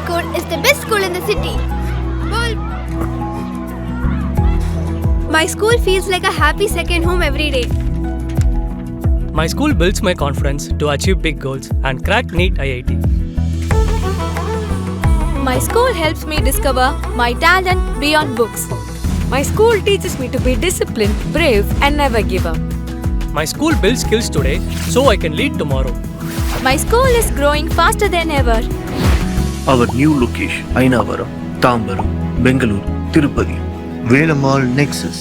school is the best school in the city. My school feels like a happy second home every day. My school builds my confidence to achieve big goals and crack NEET IIT. My school helps me discover my talent beyond books. My school teaches me to be disciplined, brave, and never give up. My school builds skills today so I can lead tomorrow. My school is growing faster than ever. Our new location, Ainavaram, Tambaram, Bengaluru, Tirupati, Velamal Nexus.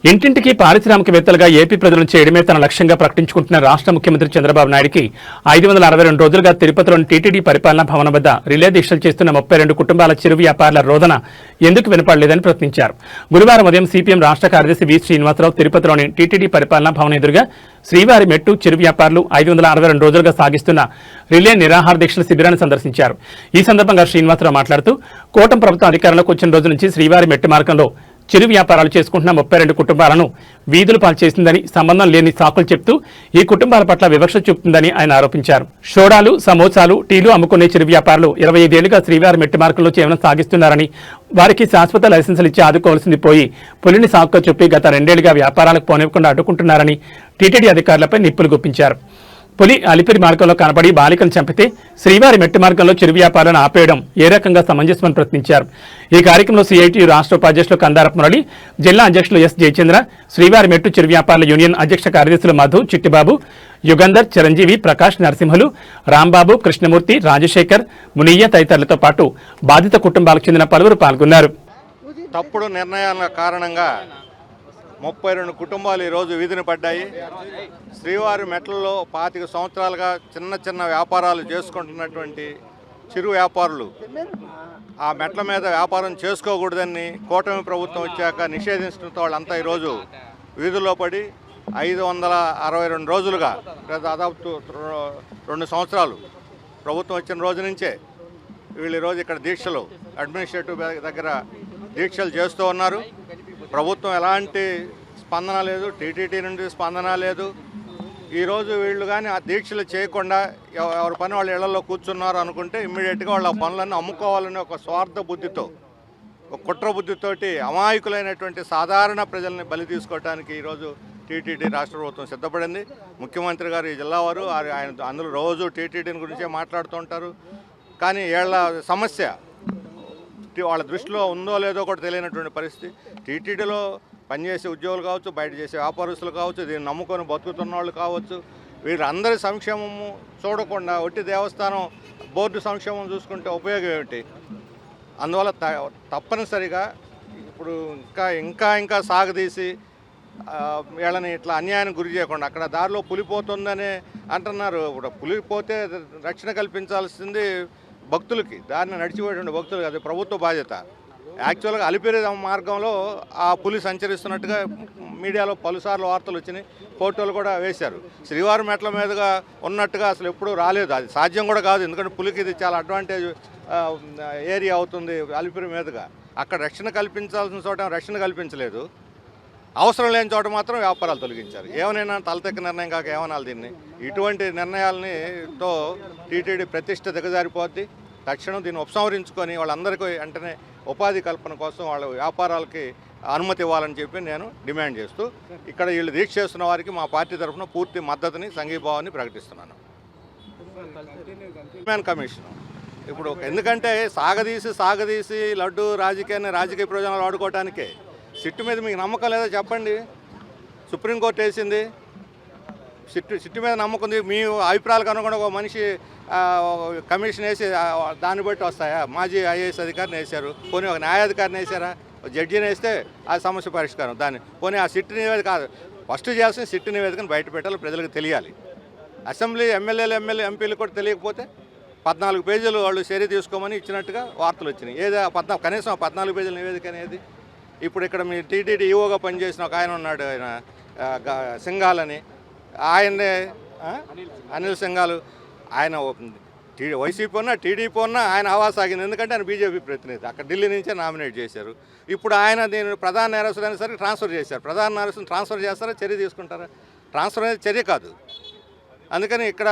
ఇంటింటికి పారిశ్రామికవేత్తలుగా AP ప్రజలను చేయడమే తన లక్ష్యంగా ప్రకటించుకుంటున్న రాష్ట్ర ముఖ్యమంత్రి చంద్రబాబు నాయుడుకి 562 రోజులుగా తిరుపతిలోని టీటీడీ పరిపాలనా భవనం వద్ద రిలే దీక్షలు చేస్తున్న 32 కుటుంబాల చిరు వ్యాపారుల రోదన ఎందుకు వినపడలేదని ప్రశ్నించారు. గురువారం ఉదయం సిపిఎం రాష్ట్ర కార్యదర్శి వి శ్రీనివాసరావు తిరుపతిలోని టీటీడీ పరిపాలనా భవనం ఎదురుగా శ్రీవారి మెట్టు చిరు వ్యాపారులు 562 రోజులుగా సాగిస్తున్న రిలే నిరాహార దీక్షల శిబిరాన్ని సందర్శించారు. ఈ సందర్భంగా శ్రీనివాసరావు మాట్లాడుతూ కూటమి ప్రభుత్వం అధికారంలోకి వచ్చిన రోజు నుంచి శ్రీవారి మెట్టు మార్గంలో చిరు వ్యాపారాలు చేసుకుంటున్న 32 కుటుంబాలను వీధులు పాల్చేసిందని, సంబంధం లేని సాకులు చెప్తూ ఈ కుటుంబాల పట్ల వివక్ష చూపుతుందని ఆయన ఆరోపించారు. షోడాలు, సమోసాలు, టీలు అమ్ముకునే చిరు వ్యాపారులు 25 ఏళ్లుగా శ్రీవారి మెట్టు మార్గంలో జీవనం సాగిస్తున్నారని, వారికి శాశ్వత లైసెన్సులు ఇచ్చి ఆదుకోవాల్సింది పోయి పులిని సాకుగా చెప్పి గత 2 ఏళ్లుగా వ్యాపారాలకు పోనివ్వకుండా అడ్డుకుంటున్నారని టీటీడీ అధికారులపై నిప్పులు గుప్పించారు. పులి అలిపిరి మార్గంలో కనబడి బాలికను చంపితే శ్రీవారి మెట్టు మార్గంలో చిరు వ్యాపారాలను ఆపేయడం ఏ రకంగా సమంజసమని ప్రశ్నించారు. ఈ కార్యక్రమంలో సిఐటియు రాష్ట్ర ఉపాధ్యక్షులు కందారపు మురళి, జిల్లా అధ్యక్షులు ఎస్ జయచంద్ర, శ్రీవారి మెట్టు చిరు వ్యాపారుల యూనియన్ అధ్యక్ష కార్యదర్శులు మధు, చిట్టిబాబు, యుగంధర్, చిరంజీవి, ప్రకాష్, నరసింహులు, రాంబాబు, కృష్ణమూర్తి, రాజశేఖర్, మునియ్య తదితరులతో పాటు బాధిత కుటుంబాలకు చెందిన పలువురు పాల్గొన్నారు. తప్పుడు నిర్ణయాల కారణంగా 32 కుటుంబాలు ఈరోజు వీధిని పడ్డాయి. శ్రీవారి మెట్లలో 25 సంవత్సరాలుగా చిన్న వ్యాపారాలు చేసుకుంటున్నటువంటి చిరు వ్యాపారులు ఆ మెట్ల మీద వ్యాపారం చేసుకోకూడదని కూటమి ప్రభుత్వం వచ్చాక నిషేధించడంతో వాళ్ళంతా ఈరోజు వీధుల్లో పడి 562 రోజులుగా దాదాపు 2 సంవత్సరాలు ప్రభుత్వం వచ్చిన రోజు నుంచే వీళ్ళు ఈరోజు ఇక్కడ దీక్షలు అడ్మినిస్ట్రేటివ్ దగ్గర దీక్షలు చేస్తూ ఉన్నారు. ప్రభుత్వం ఎలాంటి స్పందన లేదు, టీటీడీ నుండి స్పందన లేదు. ఈరోజు వీళ్ళు కానీ ఆ దీక్షలు చేయకుండా ఎవరి పని వాళ్ళ ఇళ్లలో కూర్చున్నారు అనుకుంటే ఇమ్మీడియట్గా వాళ్ళ పనులన్నీ అమ్ముకోవాలని ఒక స్వార్థ బుద్ధితో, ఒక కుట్ర బుద్ధితోటి అమాయకులైనటువంటి సాధారణ ప్రజల్ని బలి తీసుకోవడానికి ఈరోజు టీటీడీ రాష్ట్ర ప్రభుత్వం సిద్ధపడింది. ముఖ్యమంత్రి గారు ఈ జిల్లా వారు ఆయన అందులో రోజు టీటీడీని గురించే మాట్లాడుతూ ఉంటారు. కానీ ఏళ్ల సమస్య వాళ్ళ దృష్టిలో ఉందో లేదో కూడా తెలియనటువంటి పరిస్థితి. టీటీడీలో పనిచేసే ఉద్యోగులు కావచ్చు, బయట చేసే వ్యాపారస్తులు కావచ్చు, దీన్ని నమ్ముకొని బతుకుతున్న వాళ్ళు కావచ్చు, వీళ్ళందరి సంక్షేమము చూడకుండా ఒట్టి దేవస్థానం బోర్డు సంక్షేమం చూసుకుంటే ఉపయోగం ఏమిటి? అందువల్ల తప్పనిసరిగా ఇప్పుడు ఇంకా సాగదీసి వీళ్ళని ఇట్లా అన్యాయానికి గురి చేయకుండా, అక్కడ దారిలో పులిపోతుందని అంటున్నారు. ఇప్పుడు పులిపోతే రక్షణ కల్పించాల్సింది భక్తులకి, దారిని నడిచిపోయేటువంటి భక్తులకి, అది ప్రభుత్వ బాధ్యత. యాక్చువల్గా అలిపిరి మార్గంలో ఆ పులి సంచరిస్తున్నట్టుగా మీడియాలో పలుసార్లు వార్తలు వచ్చినాయి, ఫోటోలు కూడా వేశారు. శ్రీవారి మెట్ల మీదుగా ఉన్నట్టుగా అసలు ఎప్పుడూ రాలేదు, అది సాధ్యం కూడా కాదు. ఎందుకంటే పులికి ఇది చాలా అడ్వాంటేజ్ ఏరియా అవుతుంది అలిపిరి మీదుగా. అక్కడ రక్షణ కల్పించాల్సిన చోట రక్షణ కల్పించలేదు, అవసరం లేని చోట మాత్రం వ్యాపారాలు తొలగించారు. ఏమనైనా తలతెక్క నిర్ణయం కాక ఏమనాలి దీన్ని? ఇటువంటి నిర్ణయాలతో టీటీడీ ప్రతిష్ట దిగజారిపోద్ది. తక్షణం దీన్ని ఉపసంహరించుకొని వాళ్ళందరికీ వెంటనే ఉపాధి కల్పన కోసం వాళ్ళ వ్యాపారాలకి అనుమతి ఇవ్వాలని చెప్పి నేను డిమాండ్ చేస్తూ ఇక్కడ వీళ్ళు దీక్ష చేస్తున్న వారికి మా పార్టీ తరఫున పూర్తి మద్దతుని, సంఘీభావాన్ని ప్రకటిస్తున్నాను. కమిషన్ ఇప్పుడు ఎందుకంటే సాగదీసి లడ్డు రాజకీయ ప్రయోజనాలు వాడుకోవటానికే. సిట్టు మీద మీకు నమ్మకం లేదో చెప్పండి. సుప్రీంకోర్టు వేసింది, సిట్టు మీద నమ్మకం ఉంది. మీ అభిప్రాయాలకు అనుగుణంగా ఒక మనిషి కమిషన్ వేసి దాన్ని బట్టి వస్తాయా? మాజీ ఐఏఎస్ అధికారిని వేశారు, పోనీ ఒక న్యాయాధికారిని వేసారా? జడ్జిని వేస్తే ఆ సమస్య పరిష్కారం. దాన్ని పోనీ ఆ సిట్టు నివేదిక కాదు, ఫస్ట్ చేయాల్సిన సిట్టు నివేదికను బయట పెట్టాలి, ప్రజలకు తెలియాలి. అసెంబ్లీ ఎంపీలు కూడా తెలియకపోతే 14 పేజీలు వాళ్ళు చర్య తీసుకోమని ఇచ్చినట్టుగా వార్తలు వచ్చినాయి. కనీసం 14 పేజీల నివేదిక అనేది. ఇప్పుడు ఇక్కడ మీ టీటీడీ ఈఓగా పనిచేసిన ఒక ఆయన ఉన్నాడు, ఆయన సింఘాల్ అని, ఆయనే అనిల్ సింఘాల్. ఆయన వైసీపీ ఉన్నా టీడీపీ ఉన్నా ఆయన హవా సాగింది, ఎందుకంటే ఆయన బీజేపీ ప్రతినిధి, అక్కడ ఢిల్లీ నుంచే నామినేట్ చేశారు. ఇప్పుడు ఆయన దీన్ని ప్రధాన నేరస్తుడైన సరికి ట్రాన్స్ఫర్ చేశారు. ప్రధాన నేరస్తుని ట్రాన్స్ఫర్ చేస్తారా, చర్య తీసుకుంటారా? ట్రాన్స్ఫర్ అనేది చర్య కాదు. అందుకని ఇక్కడ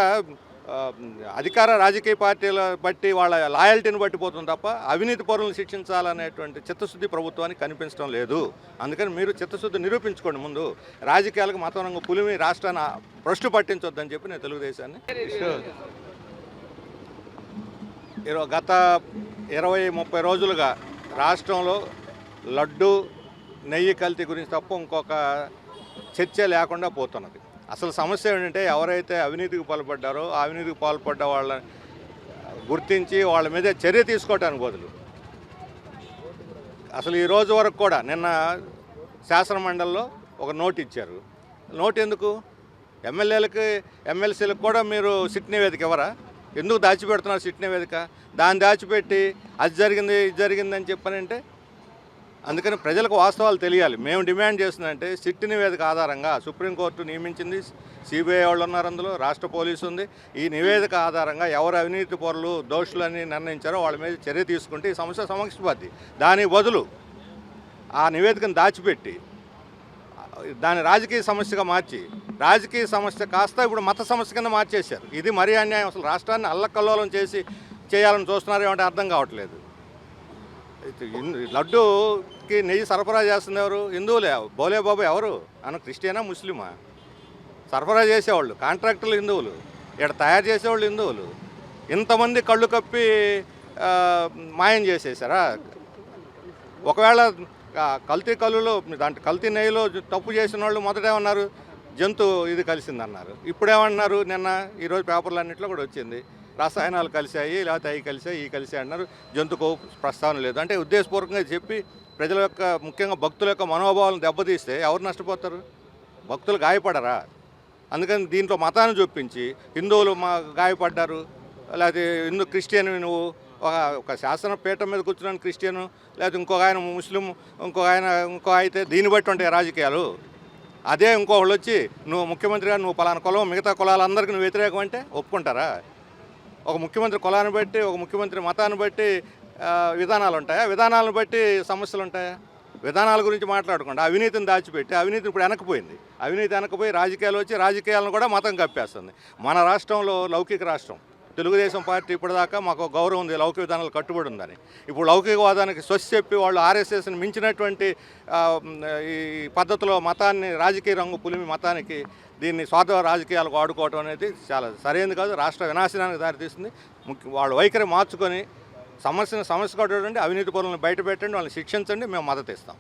అధికార రాజకీయ పార్టీల బట్టి వాళ్ళ లాయల్టీని బట్టి పోతుంది తప్ప అవినీతి పరులను శిక్షించాలనేటువంటి చిత్తశుద్ధి ప్రభుత్వానికి కనిపించడం లేదు. అందుకని మీరు చిత్తశుద్ధి నిరూపించుకోండి ముందు. రాజకీయాలకు మతం రంగు పులిమి రాష్ట్రాన్ని భ్రష్టు పట్టించొద్దని చెప్పి నేను తెలుగుదేశాన్ని గత 20-30 రోజులుగా రాష్ట్రంలో లడ్డు నెయ్యి కల్తీ గురించి తప్ప ఇంకొక చర్చ లేకుండా పోతున్నది. అసలు సమస్య ఏంటంటే ఎవరైతే అవినీతికి పాల్పడ్డారో ఆ అవినీతికి పాల్పడ్డ వాళ్ళని గుర్తించి వాళ్ళ మీద చర్య తీసుకోవడానికి బదులు అసలు ఈ రోజు వరకు కూడా నిన్న శాసనమండలిలో ఒక నోట్ ఇచ్చారు. నోట్ ఎందుకు? ఎమ్మెల్యేలకి ఎమ్మెల్సీలకు కూడా మీరు సిట్ నివేదిక ఇవ్వరా? ఎందుకు దాచిపెడుతున్నారు సిట్ నివేదిక? దాన్ని దాచిపెట్టి అది జరిగింది ఇది జరిగిందని చెప్పనంటే అందుకని ప్రజలకు వాస్తవాలు తెలియాలి. మేము డిమాండ్ చేస్తుందంటే సిట్ నివేదిక ఆధారంగా సుప్రీంకోర్టు నియమించింది, సిబిఐ వాళ్ళు ఉన్నారు, అందులో రాష్ట్ర పోలీసు ఉంది. ఈ నివేదిక ఆధారంగా ఎవరు అవినీతి పరులు దోషులని నిర్ణయించారో వాళ్ళ మీద చర్య తీసుకుంటే ఈ సమస్య సమక్షిపోద్ది. దాని బదులు ఆ నివేదికను దాచిపెట్టి దాన్ని రాజకీయ సమస్యగా మార్చి రాజకీయ సమస్య కాస్త ఇప్పుడు మత సమస్య కింద మార్చేశారు. ఇది మరీ అన్యాయం. అసలు రాష్ట్రాన్ని అల్లకల్లోలం చేయాలని చూస్తున్నారు ఏమంటే అర్థం కావట్లేదు. లడ్డూకి నెయ్యి సరఫరా చేస్తుంది ఎవరు? హిందువులే. బోలే బాబు ఎవరు? అన్న క్రిస్టియనా ముస్లిమా? సరఫరా చేసేవాళ్ళు కాంట్రాక్టర్లు హిందువులు, ఇక్కడ తయారు చేసేవాళ్ళు హిందువులు. ఇంతమంది కళ్ళు కప్పి మాయం చేసేసారా? ఒకవేళ కల్తీ కళ్ళులో దాంట్లో కల్తీ నెయ్యిలో తప్పు చేసిన వాళ్ళు మొదటేమన్నారు జంతు ఇది కలిసిందన్నారు. ఇప్పుడేమన్నారు? నిన్న ఈరోజు పేపర్లు అన్నింటిలో కూడా వచ్చింది రసాయనాలు కలిసాయి, లేకపోతే అవి కలిసాయి ఈ కలిసాయి అన్నారు. జంతుకు ప్రస్తావన లేదు. అంటే ఉద్దేశపూర్వకంగా చెప్పి ప్రజల యొక్క ముఖ్యంగా భక్తుల యొక్క మనోభావాలను దెబ్బతీస్తే ఎవరు నష్టపోతారు? భక్తులు గాయపడరా? అందుకని దీంట్లో మతాన్ని చూపించి హిందువులు గాయపడ్డారు, లేకపోతే క్రిస్టియన్ నువ్వు ఒక శాసన పీఠం మీద కూర్చున్నాను క్రిస్టియను, లేకపోతే ఇంకొక ఆయన ముస్లిం, ఇంకో అయితే దీన్ని బట్టి ఉంటాయి రాజకీయాలు. అదే ఇంకొకళ్ళు వచ్చి నువ్వు ముఖ్యమంత్రిగా నువ్వు పలానా కులం మిగతా కులాలందరికీ నువ్వు వ్యతిరేకం అంటే ఒప్పుకుంటారా? ఒక ముఖ్యమంత్రి కులాన్ని బట్టి ఒక ముఖ్యమంత్రి మతాన్ని బట్టి విధానాలు ఉంటాయా? విధానాలను బట్టి సమస్యలు ఉంటాయా? విధానాల గురించి మాట్లాడకుండా అవినీతిని దాచిపెట్టి అవినీతిని ఇప్పుడు వెనకపోయింది. అవినీతి వెనకపోయి రాజకీయాలు వచ్చి రాజకీయాలను కూడా మతం కప్పేస్తుంది. మన రాష్ట్రంలో లౌకిక రాష్ట్రం. తెలుగుదేశం పార్టీ ఇప్పటిదాకా మాకు గౌరవం ఉంది, లౌకిక విధానాలు కట్టుబడి ఉందని. ఇప్పుడు లౌకికవాదానికి స్వచ్ఛ చెప్పి వాళ్ళు ఆర్ఎస్ఎస్ని మించినటువంటి ఈ పద్ధతిలో మతాన్ని రాజకీయ రంగు పులిమి మతానికి దీన్ని స్వార్థ రాజకీయాలకు వాడుకోవడం అనేది చాలా సరైనది కాదు. రాష్ట్ర వినాశనానికి దారితీస్తుంది. వాళ్ళు వైఖరి మార్చుకొని సమస్య కూడా అవినీతి పరులను బయట పెట్టండి, వాళ్ళని శిక్షించండి, మేము మద్దతు ఇస్తాం.